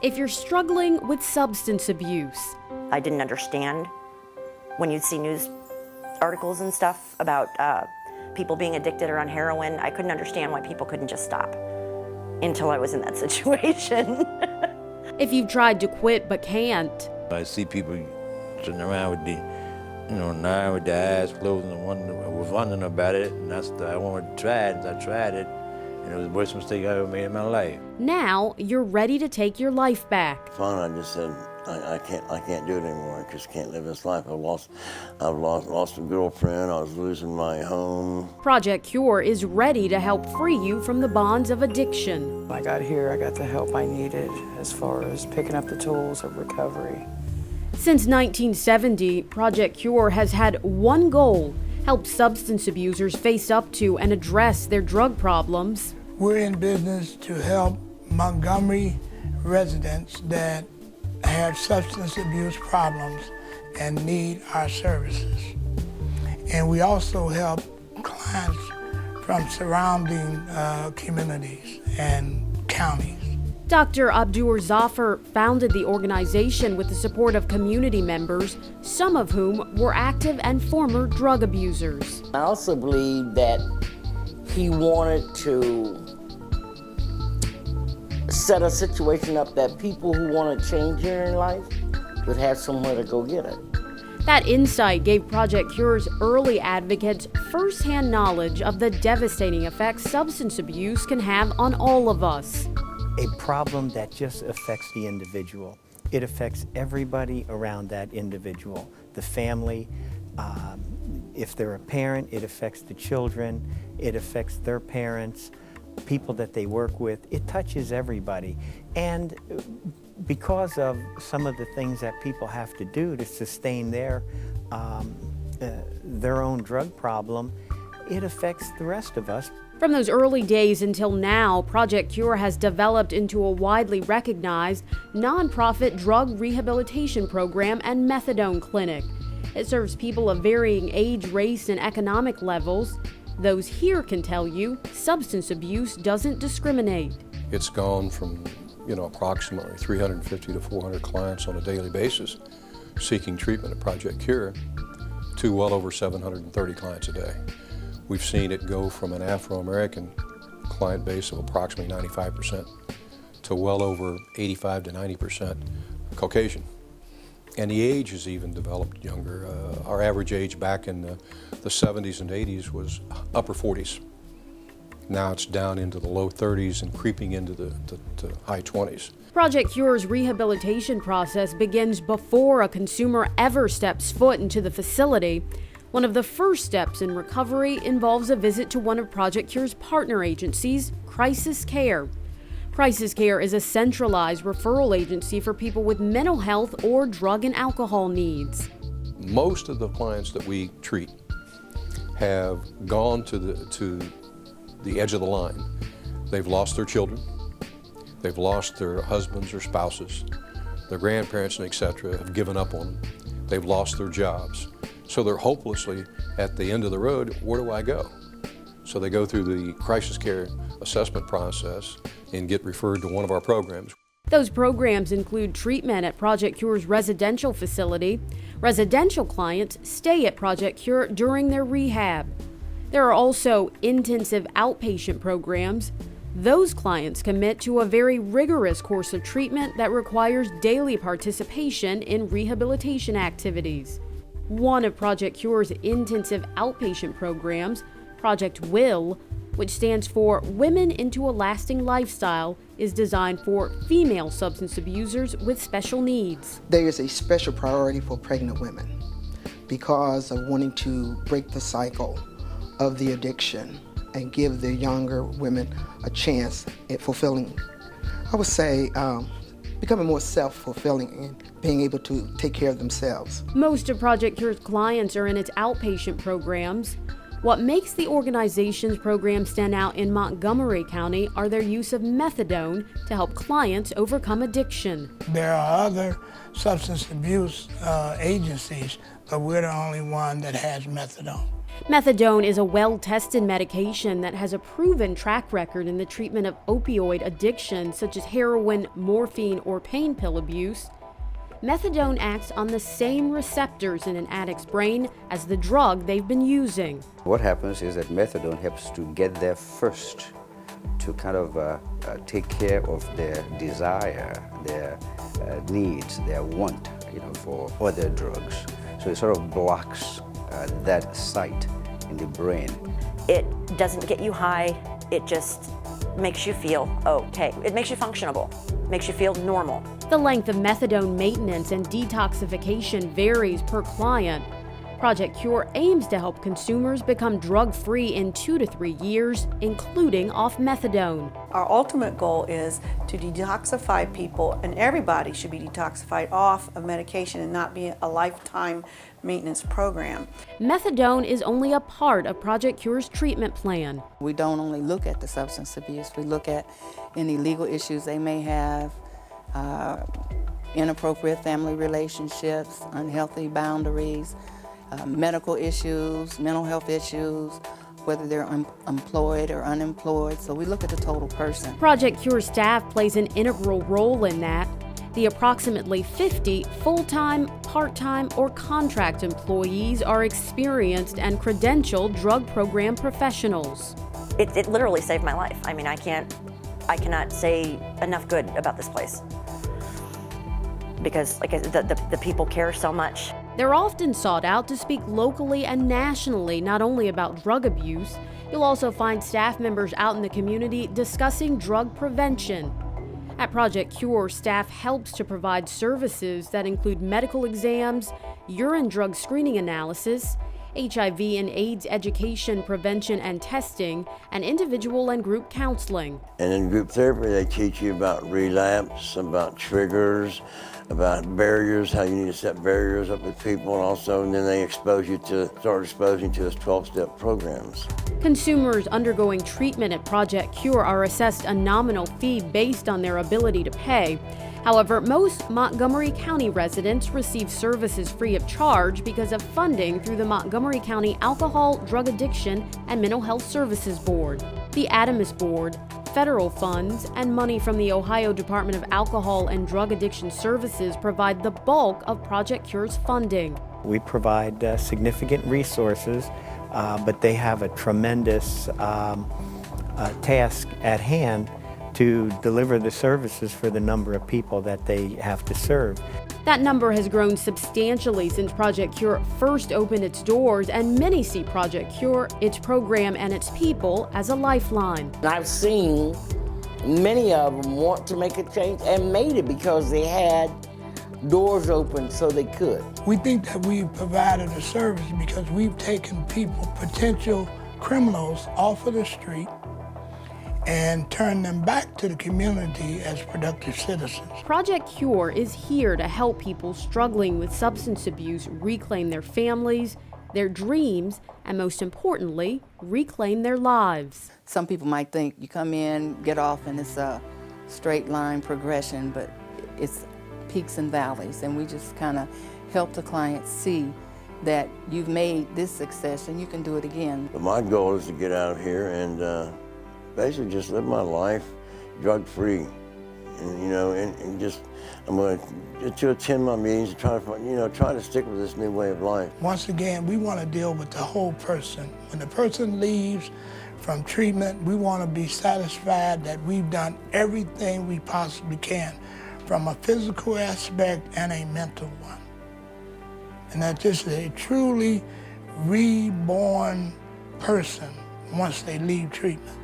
If you're struggling with substance abuse, I didn't understand when you'd see news articles and stuff about people being addicted or on heroin. I couldn't understand why people couldn't just stop until I was in that situation. if you've tried to quit but can't, I see people sitting around with now with their eyes closed and wondering about it, and I wanted to try it. I tried it, and it was the worst mistake I ever made in my life. now you're ready to take your life back. Finally, I just said, I can't do it anymore. I just can't live this life. I've lost a girlfriend. I was losing my home. Project C.U.R.E. is ready to help free you from the bonds of addiction. When I got here, I got the help I needed as far as picking up the tools of recovery. Since 1970, Project C.U.R.E. has had one goal: help substance abusers face up to and address their drug problems. We're in business to help Montgomery residents that have substance abuse problems and need our services. And we also help clients from surrounding communities and counties. Dr. Abdur Zafar founded the organization with the support of community members, some of whom were active and former drug abusers. I also believe that he wanted to set a situation up that people who want to change here in life would have somewhere to go get it. That insight gave Project C.U.R.E.'s early advocates firsthand knowledge of the devastating effects substance abuse can have on all of us. A problem that just affects the individual. It affects everybody around that individual, the family. If they're a parent, it affects the children, it affects their parents, people that they work with. It touches everybody. And because of some of the things that people have to do to sustain their own drug problem, it affects the rest of us. From those early days until now, Project C.U.R.E. has developed into a widely recognized nonprofit drug rehabilitation program and methadone clinic. It serves people of varying age, race, and economic levels. Those here can tell you substance abuse doesn't discriminate. It's gone from, approximately 350 to 400 clients on a daily basis seeking treatment at Project C.U.R.E. to well over 730 clients a day. We've seen it go from an Afro-American client base of approximately 95% to well over 85 to 90% Caucasian. And the age has even developed younger. Our average age back in the 70s and 80s was upper 40s. Now it's down into the low 30s and creeping into the high 20s. Project C.U.R.E.'s rehabilitation process begins before a consumer ever steps foot into the facility. One of the first steps in recovery involves a visit to one of Project C.U.R.E.'s partner agencies, Crisis Care. Crisis Care is a centralized referral agency for people with mental health or drug and alcohol needs. Most of the clients that we treat have gone to the edge of the line. They've lost their children, they've lost their husbands or spouses, their grandparents and etc. have given up on them. They've lost their jobs. So they're hopelessly at the end of the road. Where do I go? So they go through the crisis care assessment process and get referred to one of our programs. Those programs include treatment at Project C.U.R.E.'s residential facility. Residential clients stay at Project C.U.R.E. during their rehab. There are also intensive outpatient programs. Those clients commit to a very rigorous course of treatment that requires daily participation in rehabilitation activities. One of Project C.U.R.E.'s intensive outpatient programs, Project WILL, which stands for Women into a Lasting Lifestyle, is designed for female substance abusers with special needs. There is a special priority for pregnant women because of wanting to break the cycle of the addiction and give the younger women a chance at fulfilling, I would say, becoming more self-fulfilling and being able to take care of themselves. Most of Project C.U.R.E.'s clients are in its outpatient programs. What makes the organization's program stand out in Montgomery County are their use of methadone to help clients overcome addiction. There are other substance abuse agencies, but we're the only one that has methadone. Methadone is a well-tested medication that has a proven track record in the treatment of opioid addiction, such as heroin, morphine, or pain pill abuse. Methadone acts on the same receptors in an addict's brain as the drug they've been using. What happens is that methadone helps to get there first, to kind of take care of their desire, their needs, their want, for other drugs. So it sort of blocks that site in the brain. It doesn't get you high, it just makes you feel okay. It makes you functionable, makes you feel normal. The length of methadone maintenance and detoxification varies per client. Project C.U.R.E aims to help consumers become drug-free in 2 to 3 years, including off methadone. Our ultimate goal is to detoxify people, and everybody should be detoxified off of medication and not be a lifetime maintenance program. Methadone is only a part of Project C.U.R.E's treatment plan. We don't only look at the substance abuse, we look at any legal issues they may have, inappropriate family relationships, unhealthy boundaries, medical issues, mental health issues, whether they're employed or unemployed. So we look at the total person. Project C.U.R.E staff plays an integral role in that. The approximately 50 full-time, part-time, or contract employees are experienced and credentialed drug program professionals. It literally saved my life. I mean, I cannot say enough good about this place, because like the people care so much. They're often sought out to speak locally and nationally, not only about drug abuse. You'll also find staff members out in the community discussing drug prevention. At Project C.U.R.E, staff helps to provide services that include medical exams, urine drug screening analysis, HIV and AIDS education, prevention and testing, and individual and group counseling. And in group therapy, they teach you about relapse, about triggers, about barriers, how you need to set barriers up with people, and also and then they start exposing to us 12-step programs. Consumers undergoing treatment at Project C.U.R.E are assessed a nominal fee based on their ability to pay. However, most Montgomery County residents receive services free of charge because of funding through the Montgomery County Alcohol, Drug Addiction, and Mental Health Services Board, the Adamus Board, federal funds, and money from the Ohio Department of Alcohol and Drug Addiction Services provide the bulk of Project C.U.R.E's funding. We provide significant resources, but they have a tremendous task at hand to deliver the services for the number of people that they have to serve. That number has grown substantially since Project C.U.R.E first opened its doors, and many see Project C.U.R.E, its program, and its people as a lifeline. I've seen many of them want to make a change and made it because they had doors open so they could. We think that we've provided a service because we've taken people, potential criminals, off of the street and turn them back to the community as productive citizens. Project C.U.R.E is here to help people struggling with substance abuse reclaim their families, their dreams, and most importantly, reclaim their lives. Some people might think you come in, get off, and it's a straight line progression, but it's peaks and valleys, and we just kind of help the clients see that you've made this success and you can do it again. But my goal is to get out here and basically just live my life drug-free, and and just I'm going to attend my meetings and try to stick with this new way of life. Once again, we want to deal with the whole person. When the person leaves from treatment, we want to be satisfied that we've done everything we possibly can, from a physical aspect and a mental one, and that this is a truly reborn person once they leave treatment.